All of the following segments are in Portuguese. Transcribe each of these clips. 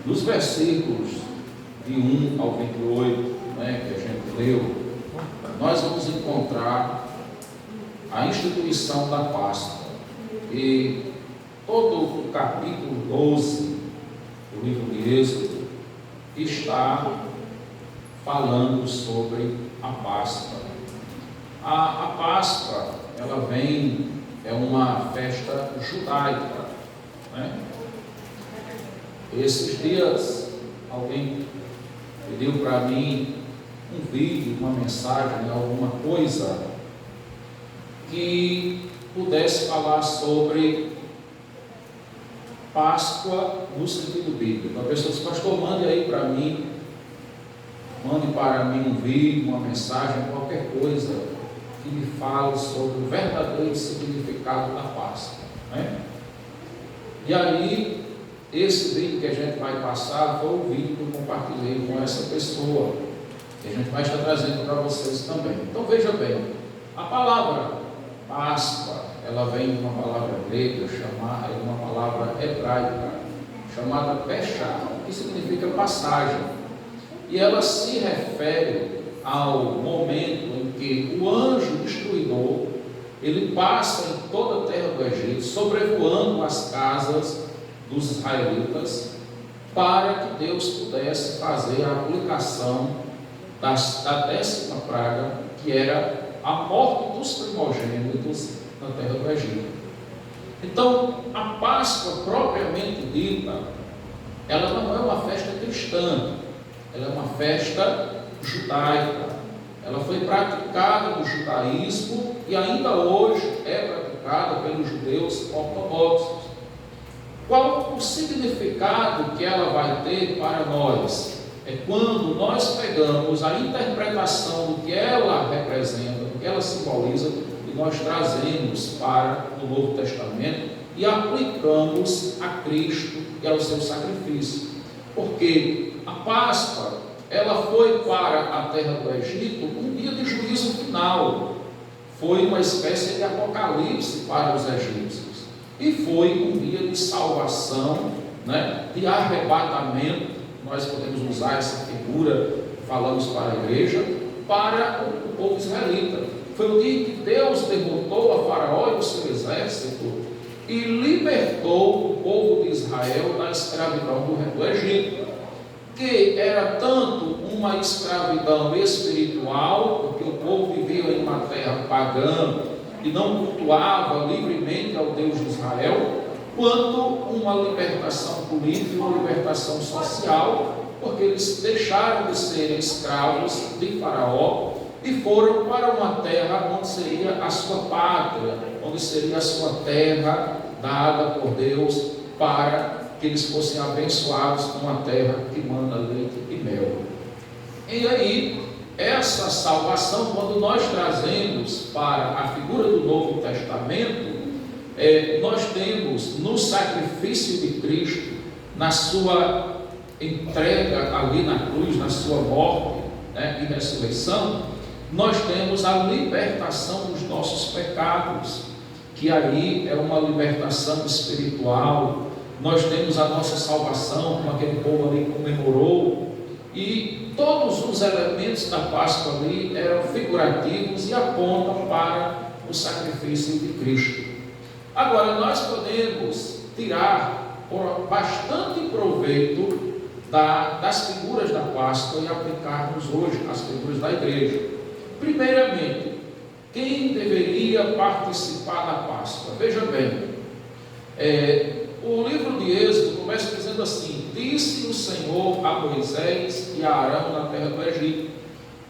Dos versículos de 1 ao 28, né, que a gente leu, nós vamos encontrar a instituição da Páscoa. E todo o capítulo 12 do livro de Êxodo está falando sobre a Páscoa. A Páscoa, ela é uma festa judaica, né? Esses dias, alguém pediu para mim um vídeo, uma mensagem, alguma coisa que pudesse falar sobre Páscoa no sentido bíblico. A pessoa disse: pastor, mande aí para mim, mande para mim um vídeo, uma mensagem, qualquer coisa que me fale sobre o verdadeiro significado da Páscoa, né? E aí, esse vídeo que a gente vai passar foi o vídeo que eu compartilhei com essa pessoa, que a gente vai estar trazendo para vocês também. Então veja bem, a palavra Páscoa, ela vem de uma palavra grega, é uma palavra hebraica, chamada Peshá, que significa passagem. E ela se refere ao momento em que o anjo destruidor, ele passa em toda a terra do Egito, sobrevoando as casas dos israelitas, para que Deus pudesse fazer a aplicação da 10ª praga, que era a morte dos primogênitos na terra do Egito. Então, a Páscoa propriamente dita, ela não é uma festa cristã, ela é uma festa judaica. Ela foi praticada no judaísmo e ainda hoje é praticada pelos judeus ortodoxos. Qual o significado que ela vai ter para nós? É quando nós pegamos a interpretação do que ela representa, do que ela simboliza, e nós trazemos para o Novo Testamento e aplicamos a Cristo e ao seu sacrifício. Porque a Páscoa, ela foi para a terra do Egito um dia de juízo final. Foi uma espécie de apocalipse para os egípcios. E foi um dia de salvação, né, de arrebatamento. Nós podemos usar essa figura, falamos para a igreja, para o povo israelita. Foi o dia em que Deus derrotou a Faraó e o seu exército e libertou o povo de Israel da escravidão do Egito, que era tanto uma escravidão espiritual, porque o povo vivia em uma terra pagã e não cultuava livremente ao Deus de Israel, quanto uma libertação política e uma libertação social, porque eles deixaram de ser escravos de Faraó e foram para uma terra onde seria a sua pátria, onde seria a sua terra dada por Deus para que eles fossem abençoados com uma terra que manda leite e mel. E aí, essa salvação, quando nós trazemos para a figura do Novo Testamento, nós temos no sacrifício de Cristo, na sua entrega ali na cruz, na sua morte, né, e ressurreição, nós temos a libertação dos nossos pecados, que aí é uma libertação espiritual. Nós temos a nossa salvação, como aquele povo ali comemorou, e todos os elementos da Páscoa ali eram figurativos e apontam para o sacrifício de Cristo. Agora, nós podemos tirar bastante proveito das figuras da Páscoa e aplicarmos hoje as figuras da igreja. Primeiramente, quem deveria participar da Páscoa? Veja bem, o livro de Êxodo começa dizendo assim: disse o Senhor a Moisés e a Arão na terra do Egito: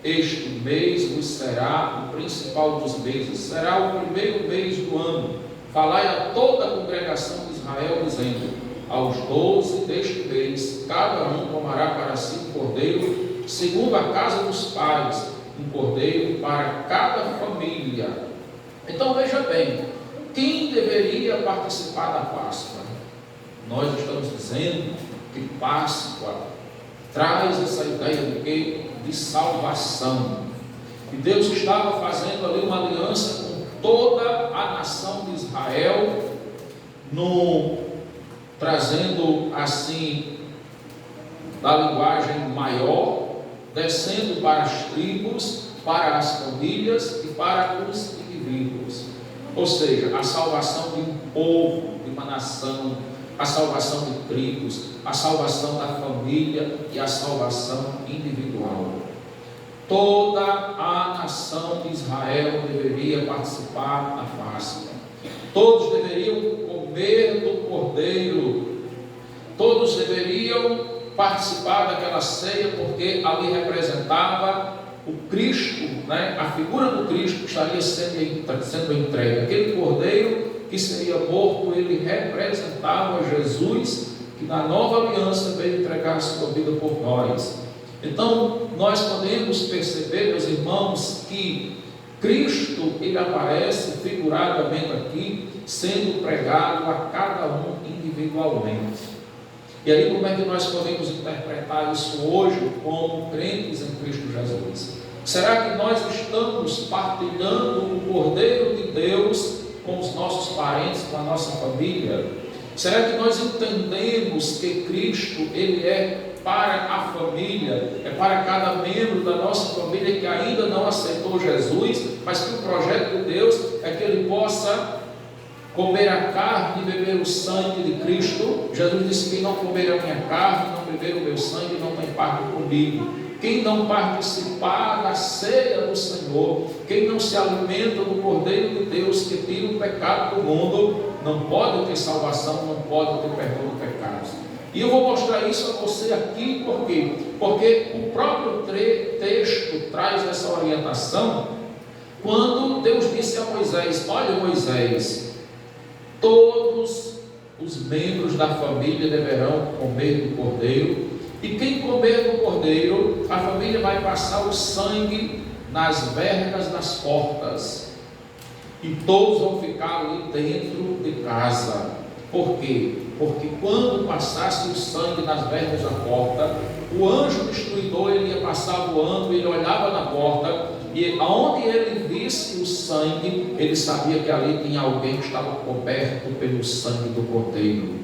este mês vos será o principal dos meses, será o primeiro mês do ano. Falai a toda a congregação de Israel, dizendo: aos 12 deste mês, cada um tomará para si um cordeiro, segundo a casa dos pais, um cordeiro para cada família. Então veja bem, quem deveria participar da Páscoa? Nós estamos dizendo que Páscoa traz essa ideia de quê? De salvação. E Deus estava fazendo ali uma aliança com toda a nação de Israel, trazendo assim da linguagem maior, descendo para as tribos, para as famílias e para os indivíduos. Ou seja, a salvação de um povo, de uma nação, a salvação de tribos, a salvação da família e a salvação individual. Toda a nação de Israel deveria participar da Páscoa. Todos deveriam comer do Cordeiro. Todos deveriam participar daquela ceia, porque ali representava o Cristo, né? A figura do Cristo que estaria sendo entregue. Aquele Cordeiro que seria morto, ele representava Jesus, que na nova aliança veio entregar a sua vida por nós. Então, nós podemos perceber, meus irmãos, que Cristo, ele aparece figuradamente aqui, sendo pregado a cada um individualmente. E aí, como é que nós podemos interpretar isso hoje como crentes em Cristo Jesus? Será que nós estamos partilhando o Cordeiro de Deus com os nossos parentes, com a nossa família? Será que nós entendemos que Cristo, ele é para a família, é para cada membro da nossa família que ainda não aceitou Jesus, mas que o projeto de Deus é que ele possa comer a carne e beber o sangue de Cristo? Jesus disse: quem não comer a minha carne, não beber o meu sangue, não tem parte comigo. Quem não participar da ceia do Senhor, quem não se alimenta do Cordeiro de Deus que tira o pecado do mundo, não pode ter salvação, não pode ter perdão do pecado. E eu vou mostrar isso a você aqui, por quê? Porque o próprio texto traz essa orientação, quando Deus disse a Moisés: olha, Moisés, todos os membros da família deverão comer do Cordeiro, e quem comer do Cordeiro, a família vai passar o sangue nas vergas das portas, e todos vão ficar ali dentro de casa. Por quê? Porque quando passasse o sangue nas vergas da porta, o anjo destruidor, ele ia passar voando, ele olhava na porta, e aonde ele visse o sangue, ele sabia que ali tinha alguém que estava coberto pelo sangue do Cordeiro.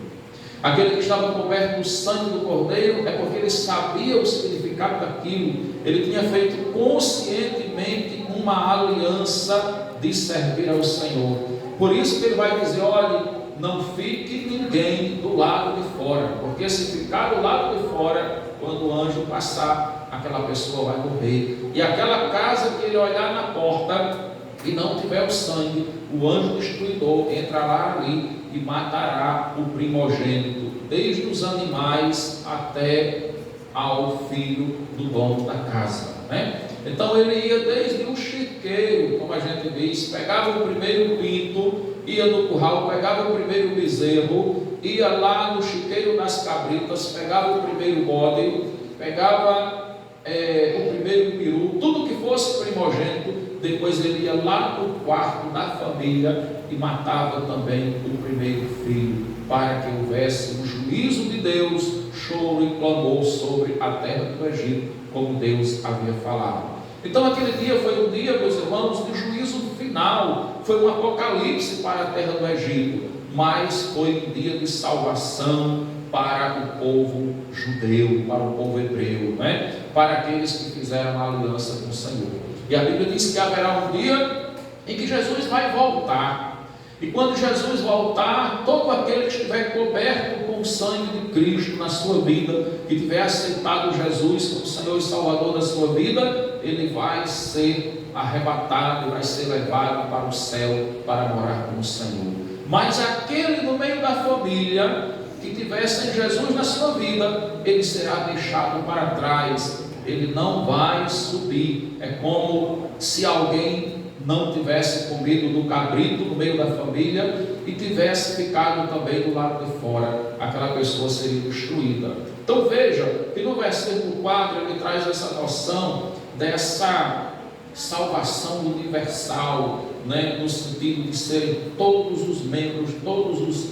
Aquele que estava coberto do sangue do Cordeiro é porque ele sabia o significado daquilo. Ele tinha feito conscientemente uma aliança de servir ao Senhor. Por isso que ele vai dizer: olha, não fique ninguém do lado de fora, porque se ficar do lado de fora, quando o anjo passar, aquela pessoa vai morrer. E aquela casa que ele olhar na porta e não tiver o sangue, o anjo destruidor entrará ali e matará o primogênito, desde os animais até ao filho do dono da casa, né? Então ele ia desde o chiqueiro, como a gente diz, pegava o primeiro pinto, ia no curral, pegava o primeiro bezerro, ia lá no chiqueiro das cabritas, pegava o primeiro bode, pegava o primeiro peru, tudo que fosse primogênito. Depois ele ia lá no quarto da família e matava também o primeiro filho, para que houvesse o juízo de Deus, choro e clamor sobre a terra do Egito, como Deus havia falado. Então aquele dia foi um dia, meus irmãos, de juízo final, foi um apocalipse para a terra do Egito, mas foi um dia de salvação para o povo judeu, para o povo hebreu, né? Para aqueles que fizeram a aliança com o Senhor. E a Bíblia diz que haverá um dia em que Jesus vai voltar. E quando Jesus voltar, todo aquele que estiver coberto com o sangue de Cristo na sua vida, que tiver aceitado Jesus como Senhor e Salvador da sua vida, ele vai ser arrebatado, vai ser levado para o céu para morar com o Senhor. Mas aquele no meio da família que tiver sem Jesus na sua vida, ele será deixado para trás. Ele não vai subir. É como se alguém não tivesse comido do cabrito no meio da família e tivesse ficado também do lado de fora. Aquela pessoa seria destruída. Então veja que no versículo 4 ele traz essa noção dessa salvação universal, né? No sentido de serem todos os membros, todos os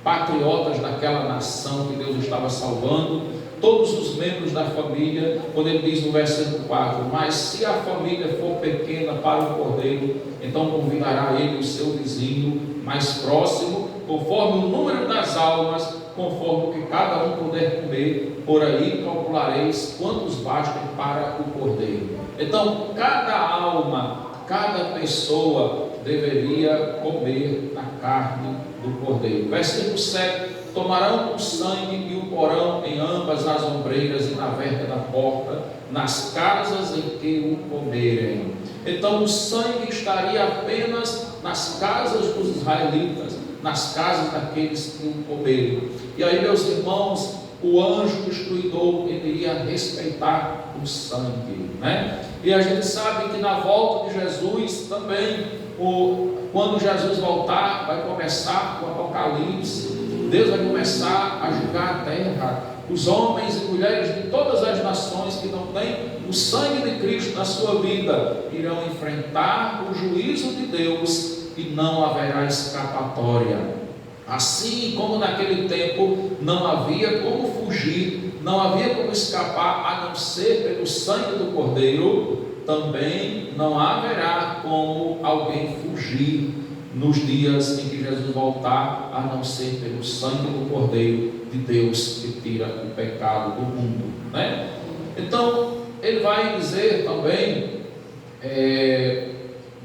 patriotas daquela nação que Deus estava salvando, todos os membros da família, quando ele diz no versículo 4: mas se a família for pequena para o Cordeiro, então convidará ele o seu vizinho mais próximo, conforme o número das almas, conforme o que cada um puder comer, por aí calculareis quantos bastem para o cordeiro. Então, cada alma, cada pessoa deveria comer a carne do cordeiro. Versículo 7: tomarão o sangue e o porão em ambas as ombreiras e na verga da porta, nas casas em que o comerem. Então o sangue estaria apenas nas casas dos israelitas, nas casas daqueles que o comerem. E aí, meus irmãos, o anjo destruidor, ele iria respeitar o sangue, né? E a gente sabe que na volta de Jesus também, quando Jesus voltar, vai começar o Apocalipse. Deus vai começar a julgar a terra. Os homens e mulheres de todas as nações que não têm o sangue de Cristo na sua vida irão enfrentar o juízo de Deus e não haverá escapatória. Assim como naquele tempo não havia como fugir, não havia como escapar a não ser pelo sangue do Cordeiro, também não haverá como alguém fugir nos dias em que Jesus voltar, a não ser pelo sangue do Cordeiro de Deus que tira o pecado do mundo, né? Então ele vai dizer também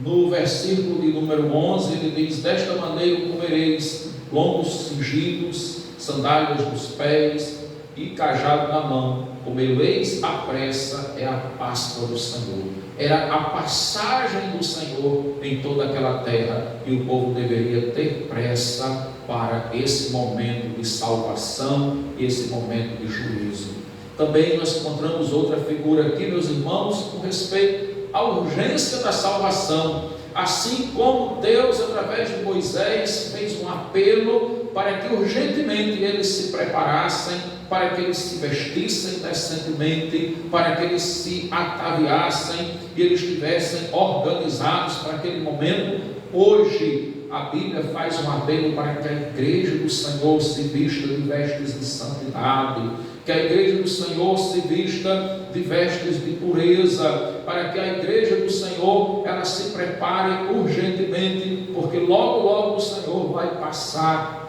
no versículo de número 11, ele diz: desta maneira comereis lombos cingidos, sandálias nos pés e cajado na mão, comereis à pressa, é a Páscoa do Senhor. Era a passagem do Senhor em toda aquela terra, e o povo deveria ter pressa para esse momento de salvação, esse momento de juízo. Também nós encontramos outra figura aqui, meus irmãos, com respeito à urgência da salvação. Assim como Deus, através de Moisés, fez um apelo para que urgentemente eles se preparassem, para que eles se vestissem decentemente, para que eles se ataviassem e eles estivessem organizados para aquele momento. Hoje a Bíblia faz um apelo para que a igreja do Senhor se vista de vestes de santidade, que a igreja do Senhor se vista de vestes de pureza, para que a igreja do Senhor ela se prepare urgentemente, porque logo o Senhor vai passar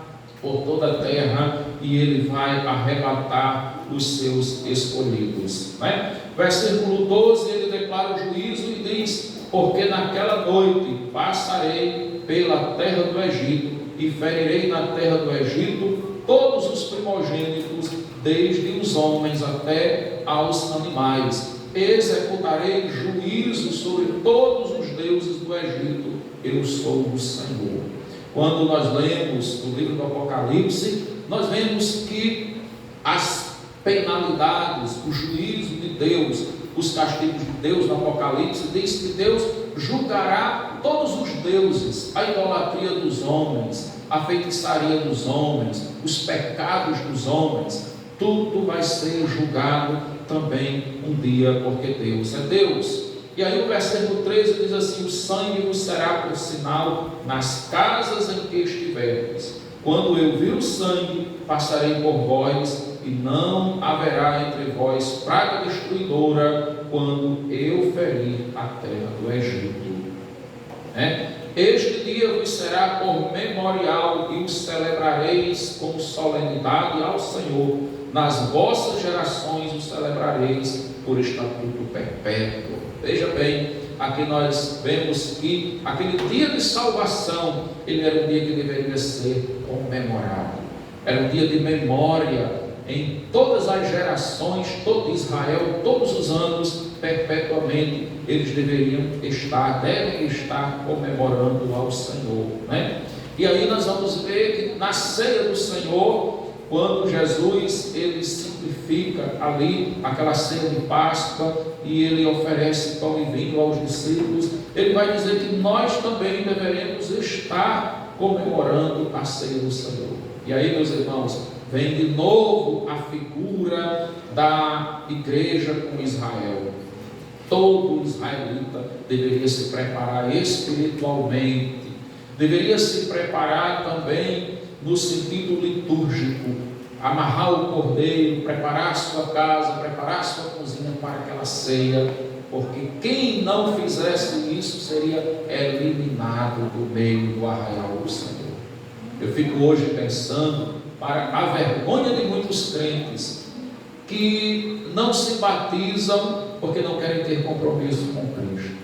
por toda a terra e ele vai arrebatar os seus escolhidos, né? Versículo 12, ele declara o juízo e diz: porque naquela noite passarei pela terra do Egito e ferirei na terra do Egito todos os primogênitos, desde os homens até aos animais. Executarei juízo sobre todos os deuses do Egito. Eu sou o Senhor. Quando nós lemos o livro do Apocalipse, nós vemos que as penalidades, o juízo de Deus, os castigos de Deus no Apocalipse, diz que Deus julgará todos os deuses, a idolatria dos homens, a feitiçaria dos homens, os pecados dos homens. Tudo vai ser julgado também um dia, porque Deus é Deus. E aí o versículo 13 diz assim: o sangue vos será por sinal nas casas em que estiverdes. Quando eu vir o sangue, passarei por vós, e não haverá entre vós praga destruidora, quando eu ferir a terra do Egito. Este dia vos será por memorial, e o celebrareis com solenidade ao Senhor. Nas vossas gerações o celebrareis por estatuto perpétuo. Veja bem, aqui nós vemos que aquele dia de salvação, ele era um dia que deveria ser comemorado. Era um dia de memória em todas as gerações, todo Israel, todos os anos, perpetuamente, eles devem estar comemorando ao Senhor, né? E aí nós vamos ver que na ceia do Senhor, quando Jesus ele simplifica ali aquela ceia de Páscoa e ele oferece pão e vinho aos discípulos, ele vai dizer que nós também deveremos estar comemorando a ceia do Senhor. E aí, meus irmãos, vem de novo a figura da igreja com Israel. Todo israelita deveria se preparar espiritualmente, deveria se preparar também no sentido litúrgico, amarrar o cordeiro, preparar a sua casa, preparar a sua cozinha para aquela ceia, porque quem não fizesse isso seria eliminado do meio do arraial do Senhor. Eu fico hoje pensando, para a vergonha de muitos crentes, que não se batizam porque não querem ter compromisso com Cristo.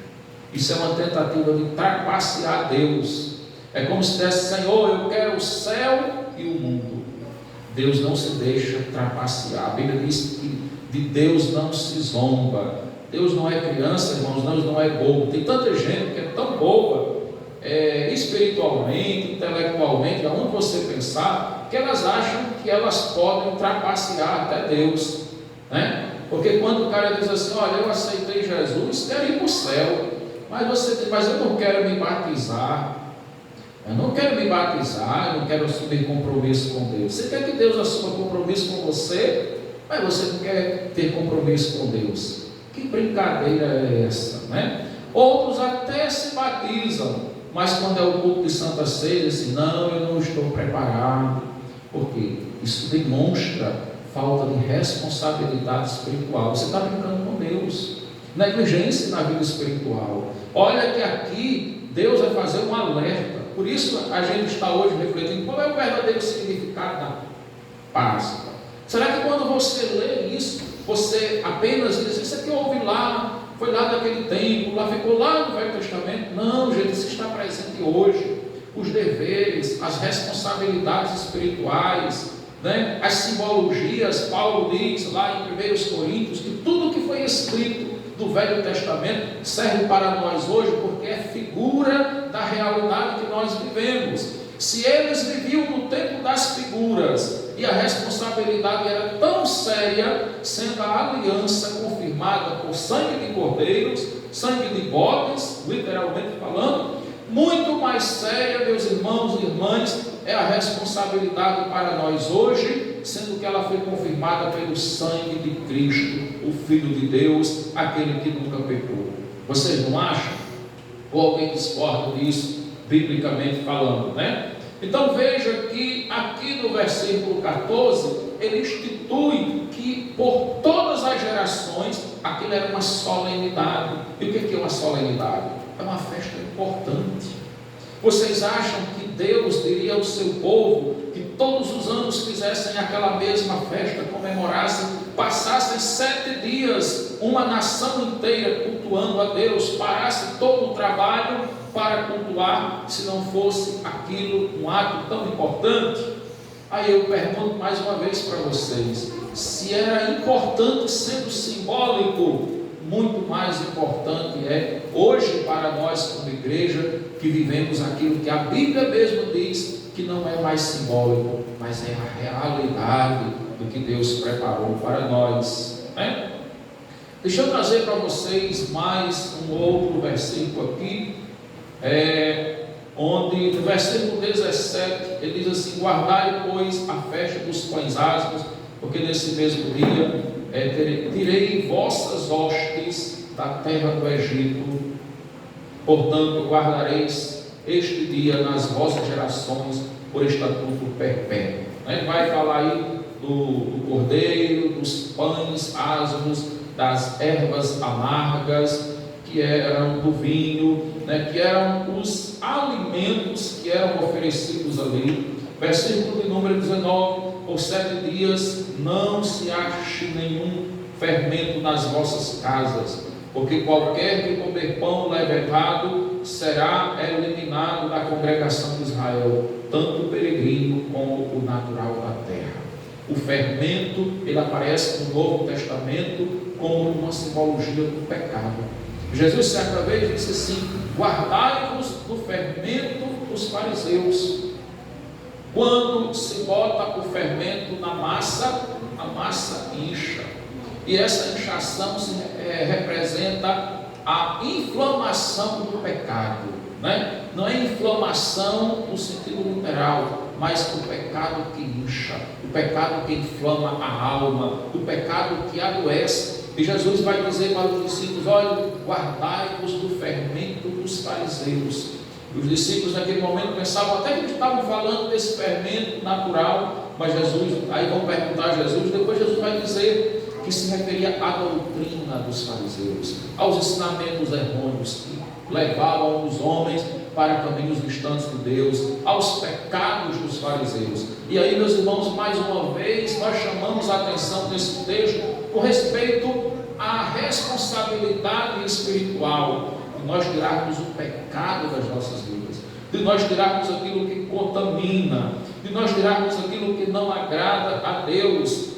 Isso é uma tentativa de trapacear Deus. É como se dissesse: Senhor, eu quero o céu e o mundo. Deus não se deixa trapacear. A Bíblia diz que de Deus não se zomba. Deus não é criança, irmãos, Deus não é bobo. Tem tanta gente que é tão boba, espiritualmente, intelectualmente, aonde você pensar, que elas acham que elas podem trapacear até Deus, né? Porque quando o cara diz assim: olha, eu aceitei Jesus, quero ir para o céu, mas eu não quero me batizar. Eu não quero me batizar, eu não quero assumir compromisso com Deus. Você quer que Deus assuma compromisso com você, mas você não quer ter compromisso com Deus. Que brincadeira é essa, né? Outros até se batizam, mas quando é o culto de Santa Ceia, dizem: não, eu não estou preparado. Por quê? Isso demonstra falta de responsabilidade espiritual. Você está brincando com Deus, negligência na vida espiritual. Olha que aqui Deus vai fazer um alerta. Por isso a gente está hoje refletindo qual é o verdadeiro significado da Páscoa. Será que quando você lê isso, você apenas diz: isso aqui houve lá, foi lá daquele tempo, lá ficou lá no Velho Testamento? Não, gente, isso está presente hoje. Os deveres, as responsabilidades espirituais, né? As simbologias. Paulo diz lá em 1 Coríntios que tudo que foi escrito do Velho Testamento serve para nós hoje, porque é figura da realidade que nós vivemos. Se eles viviam no tempo das figuras e a responsabilidade era tão séria, sendo a aliança confirmada por sangue de cordeiros, sangue de bodes, literalmente falando, muito mais séria, meus irmãos e irmãs, é a responsabilidade para nós hoje, sendo que ela foi confirmada pelo sangue de Cristo, o Filho de Deus, aquele que nunca pecou. Vocês não acham? Ou alguém discorda disso, biblicamente falando, né? Então veja que aqui no versículo 14, ele institui que por todas as gerações, aquilo era uma solenidade. E o que é uma solenidade? É uma festa importante. Vocês acham que Deus diria ao seu povo que todos os anos fizessem aquela mesma festa, comemorassem, passassem 7 dias, uma nação inteira cultuando a Deus, parasse todo o trabalho para cultuar, se não fosse aquilo um ato tão importante? Aí eu pergunto mais uma vez para vocês: se era importante sendo simbólico, muito mais importante é hoje para nós como igreja, que vivemos aquilo que a Bíblia mesmo diz que não é mais simbólico, mas é a realidade do que Deus preparou para nós, né? Deixa eu trazer para vocês mais um outro versículo aqui, onde no versículo 17 ele diz assim: guardai, pois, a festa dos pães asmos, porque nesse mesmo dia tirei vossas hostes da terra do Egito. Portanto, guardareis este dia nas vossas gerações por estatuto perpétuo. Vai falar aí do cordeiro, dos pães asmos, das ervas amargas, que eram do vinho, que eram os alimentos que eram oferecidos ali. Versículo de número 19: por 7 dias não se ache nenhum fermento nas vossas casas, porque qualquer que comer pão levedado será eliminado da congregação de Israel, tanto o peregrino como o natural da terra. O fermento, ele aparece no Novo Testamento como uma simbologia do pecado. Jesus certa vez disse assim: guardai-vos do fermento dos fariseus. Quando se bota o fermento na massa, a massa incha. E essa inchação representa a inflamação do pecado, né? Não é inflamação no sentido literal, mas o pecado que incha, o pecado que inflama a alma, o pecado que adoece. E Jesus vai dizer para os discípulos: olha, guardai-vos do fermento dos fariseus. Os discípulos naquele momento pensavam até que eles estavam falando desse fermento natural, mas Jesus, aí vão perguntar a Jesus, depois Jesus vai dizer que se referia à doutrina dos fariseus, aos ensinamentos errôneos que levavam os homens para caminhos distantes de Deus, aos pecados dos fariseus. E aí, meus irmãos, mais uma vez, nós chamamos a atenção nesse texto com respeito à responsabilidade espiritual de nós tirarmos o pecado das nossas vidas, de nós tirarmos aquilo que contamina, de nós tirarmos aquilo que não agrada a Deus,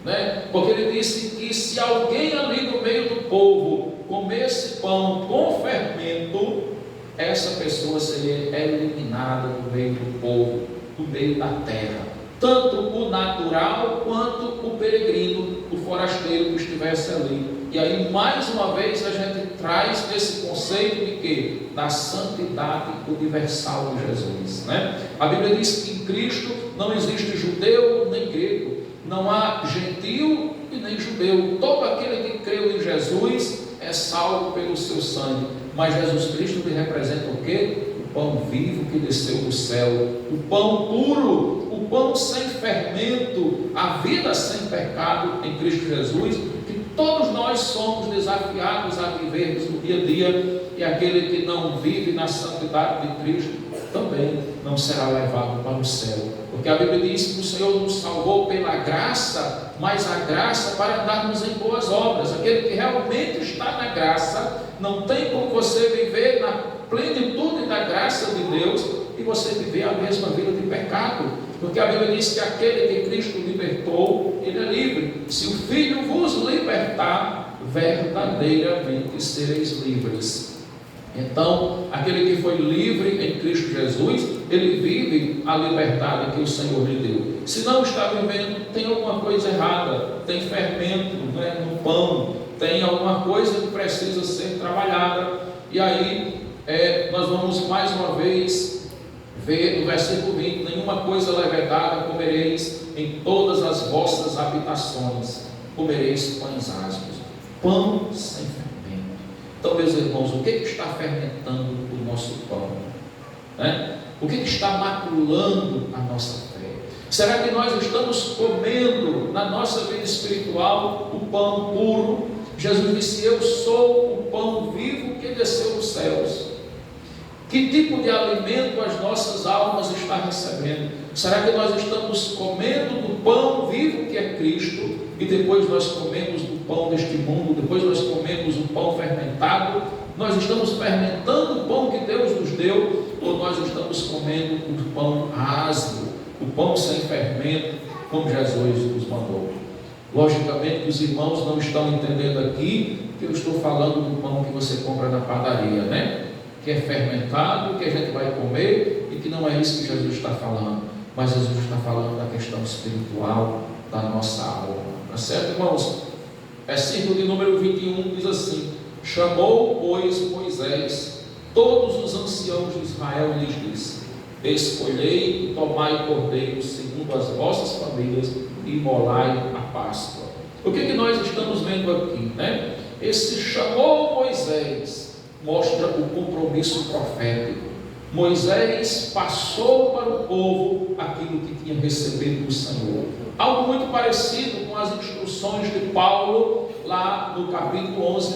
né? Porque ele disse que se alguém ali no meio do povo comesse pão com fermento, essa pessoa seria eliminada do meio do povo, do meio da terra, tanto o natural quanto o peregrino, o forasteiro que estivesse ali. E aí, mais uma vez, a gente traz esse conceito de quê? Da santidade universal de Jesus, né? A Bíblia diz que em Cristo não existe judeu nem grego, não há gentil e nem judeu. Todo aquele que creu em Jesus é salvo pelo seu sangue. Mas Jesus Cristo lhe representa o quê? O pão vivo que desceu do céu, o pão puro, o pão sem fermento, a vida sem pecado em Cristo Jesus, que todos nós somos desafiados a vivermos no dia a dia, e aquele que não vive na santidade de Cristo também não será levado para o céu. Porque a Bíblia diz que o Senhor nos salvou pela graça, mas a graça para andarmos em boas obras. Aquele que realmente está na graça, não tem como você viver na plenitude da graça de Deus e você viver a mesma vida de pecado. Porque a Bíblia diz que aquele que Cristo libertou, ele é livre. Se o Filho vos libertar, verdadeiramente sereis livres. Então, aquele que foi livre em Cristo Jesus, ele vive a liberdade que o Senhor lhe deu. Se não está vivendo, tem alguma coisa errada, tem fermento, né, no pão, tem alguma coisa que precisa ser trabalhada. E aí, nós vamos mais uma vez ver no versículo 20: nenhuma coisa levedada comereis em todas as vossas habitações, comereis pães ásperos, pão sem fermento. Então, meus irmãos, o que está fermentando o nosso pão? Né? O que está maculando a nossa fé? Será que nós estamos comendo na nossa vida espiritual o pão puro? Jesus disse: eu sou o pão vivo que desceu dos céus. Que tipo de alimento as nossas almas estão recebendo? Será que nós estamos comendo do pão vivo que é Cristo, e depois nós comemos do pão deste mundo, depois nós comemos o pão fermentado? Nós estamos fermentando o pão que Deus nos deu, ou nós estamos comendo o pão ácido, o pão sem fermento, como Jesus nos mandou? Logicamente que os irmãos não estão entendendo aqui que eu estou falando do pão que você compra na padaria, né? Que é fermentado, que a gente vai comer, e que não é isso que Jesus está falando. Mas Jesus está falando da questão espiritual da nossa alma. Tá certo, irmãos? Versículo de número 21 diz assim: chamou, pois, Moisés todos os anciãos de Israel e lhes disse: escolhei e tomai cordeiros segundo as vossas famílias e imolai a Páscoa. O que nós estamos vendo aqui, né? Esse chamou Moisés mostra o compromisso profético. Moisés passou para o povo aquilo que tinha recebido do Senhor. Algo muito parecido com as instruções de Paulo lá no capítulo 11,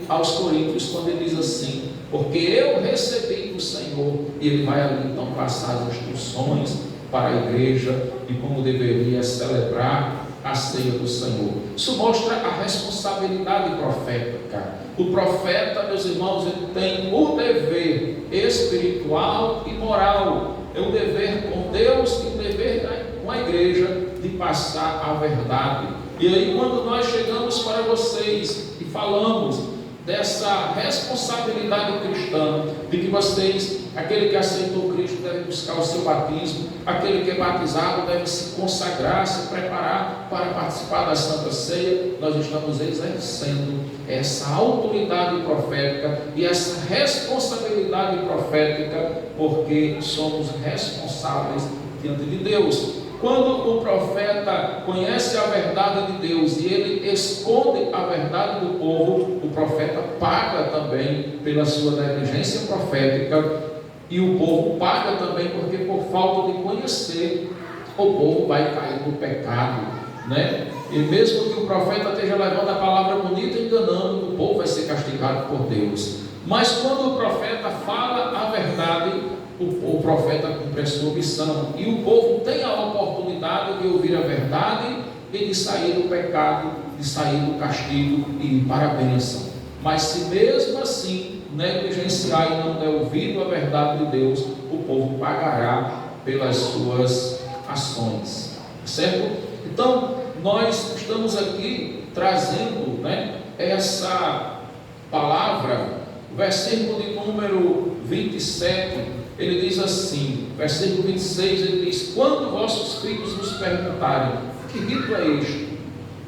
1 aos Coríntios, quando ele diz assim: porque eu recebi do Senhor. E ele vai ali então passar as instruções para a igreja de como deveria celebrar a ceia do Senhor. Isso mostra a responsabilidade profética. O profeta, meus irmãos, ele tem o dever espiritual e moral. É o dever com Deus e o dever com a igreja de passar a verdade. E aí, quando nós chegamos para vocês e falamos dessa responsabilidade cristã, de que vocês, aquele que aceitou Cristo deve buscar o seu batismo, aquele que é batizado deve se consagrar, se preparar para participar da Santa Ceia, nós estamos exercendo essa autoridade profética e essa responsabilidade profética, porque somos responsáveis diante de Deus. Quando o profeta conhece a verdade de Deus e ele esconde a verdade do povo, o profeta paga também pela sua negligência profética, e o povo paga também porque por falta de conhecer, o povo vai cair no pecado, né? E mesmo que o profeta esteja levando a palavra bonita, enganando, o povo vai ser castigado por Deus. Mas quando o profeta fala a verdade, o profeta cumpre a sua missão, e o povo tem a oportunidade de ouvir a verdade e de sair do pecado, de sair do castigo e ir para a bênção. Mas se mesmo assim negligenciar e não der ouvido à verdade de Deus, o povo pagará pelas suas ações, certo? Então, nós estamos aqui trazendo, essa palavra. O versículo de número 27, ele diz assim, versículo 26, ele diz: quando vossos filhos vos perguntarem, que rito é este?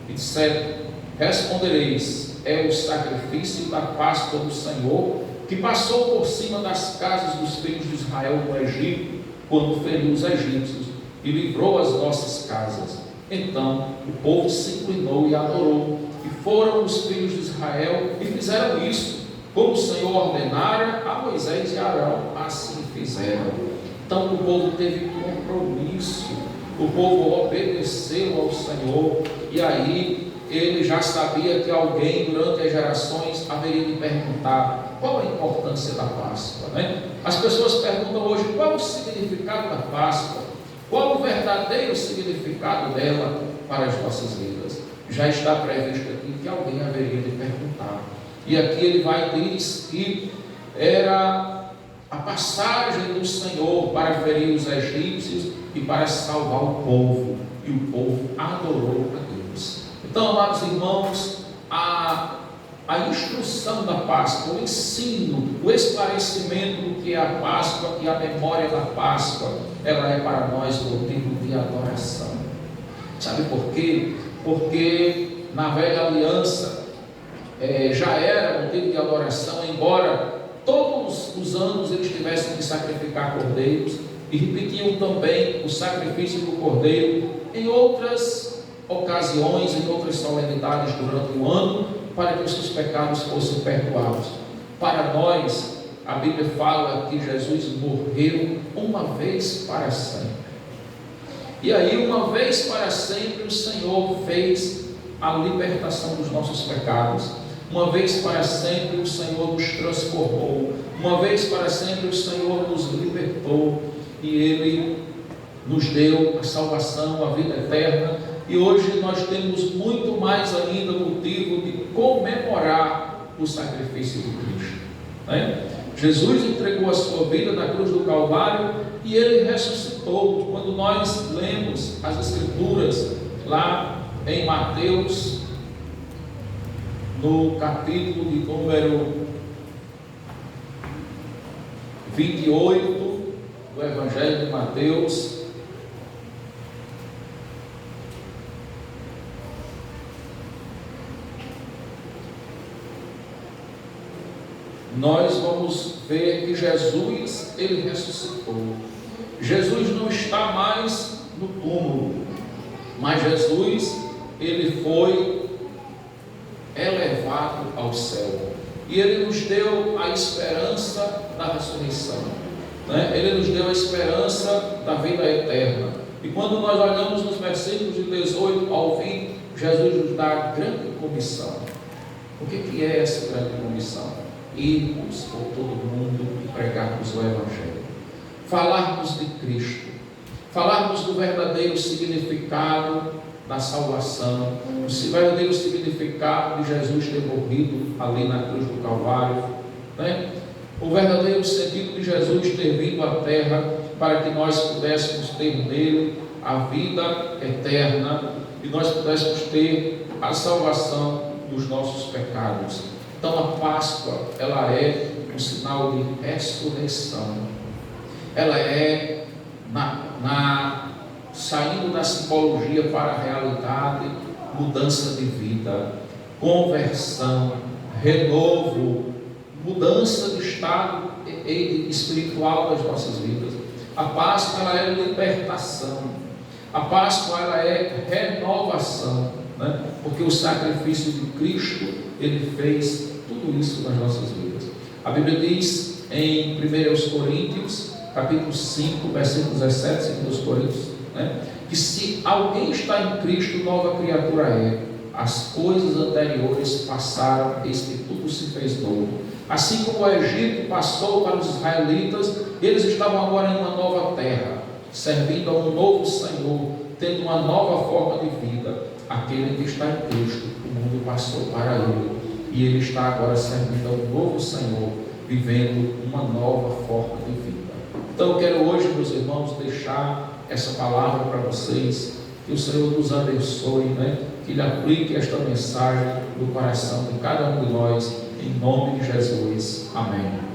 27, respondereis: é o sacrifício da Páscoa do Senhor, que passou por cima das casas dos filhos de Israel no Egito, quando feriu os egípcios e livrou as nossas casas. Então o povo se inclinou e adorou, e foram os filhos de Israel e fizeram isso, como o Senhor ordenara a Moisés e Arão, assim fizeram. Então o povo teve compromisso, o povo obedeceu ao Senhor, e aí ele já sabia que alguém durante as gerações haveria de perguntar qual a importância da Páscoa, As pessoas perguntam hoje qual o significado da Páscoa, qual o verdadeiro significado dela para as nossas vidas. Já está previsto aqui que alguém haveria de perguntar. E aqui ele diz que era a passagem do Senhor para ferir os egípcios e para salvar o povo. E o povo adorou a Deus. Então, amados irmãos, a instrução da Páscoa, o ensino, o esclarecimento do que é a Páscoa e a memória da Páscoa, ela é para nós motivo de adoração. Sabe por quê? Porque na velha aliança já era motivo de adoração, embora todos os anos eles tivessem que sacrificar cordeiros, e repetiam também o sacrifício do cordeiro em outras ocasiões, em outras solenidades durante o ano, para que os seus pecados fossem perdoados. Para nós, a Bíblia fala que Jesus morreu uma vez para sempre. E aí, uma vez para sempre, o Senhor fez a libertação dos nossos pecados. Uma vez para sempre, o Senhor nos transformou. Uma vez para sempre, o Senhor nos libertou. E Ele nos deu a salvação, a vida eterna. E hoje nós temos muito mais ainda motivo de comemorar o sacrifício de Cristo, Jesus entregou a sua vida na cruz do Calvário e Ele ressuscitou. Quando nós lemos as Escrituras lá em Mateus, no capítulo de número 28 do Evangelho de Mateus, nós vamos ver que Jesus, Ele ressuscitou. Jesus não está mais no túmulo, mas Jesus, Ele foi elevado ao céu, e Ele nos deu a esperança da ressurreição, Ele nos deu a esperança da vida eterna. E quando nós olhamos nos versículos de 18 ao 20, Jesus nos dá a grande comissão. O que é essa grande comissão? Irmos por todo mundo e pregarmos o Evangelho, falarmos de Cristo, falarmos do verdadeiro significado da salvação, o verdadeiro significado de Jesus ter morrido ali na cruz do Calvário, o verdadeiro sentido de Jesus ter vindo à terra para que nós pudéssemos ter nele a vida eterna e nós pudéssemos ter a salvação dos nossos pecados. Então a Páscoa, ela é um sinal de ressurreição. Ela é saindo da simbologia para a realidade, mudança de vida, conversão, renovo, mudança de estado espiritual das nossas vidas. A Páscoa, ela é libertação. A Páscoa, ela é renovação, porque o sacrifício de Cristo, Ele fez tudo isso nas nossas vidas. A Bíblia diz em 1 Coríntios, capítulo 5, versículo 17, 2 Coríntios, que se alguém está em Cristo, nova criatura é. As coisas anteriores passaram, eis que tudo se fez novo. Assim como o Egito passou para os israelitas, eles estavam agora em uma nova terra, servindo a um novo Senhor, tendo uma nova forma de vida. Aquele que está em Cristo, o mundo passou para ele, e ele está agora servindo a um novo Senhor, vivendo uma nova forma de vida. Então eu quero hoje, meus irmãos, deixar essa palavra para vocês, que o Senhor nos abençoe, que Ele aplique esta mensagem no coração de cada um de nós, em nome de Jesus. Amém.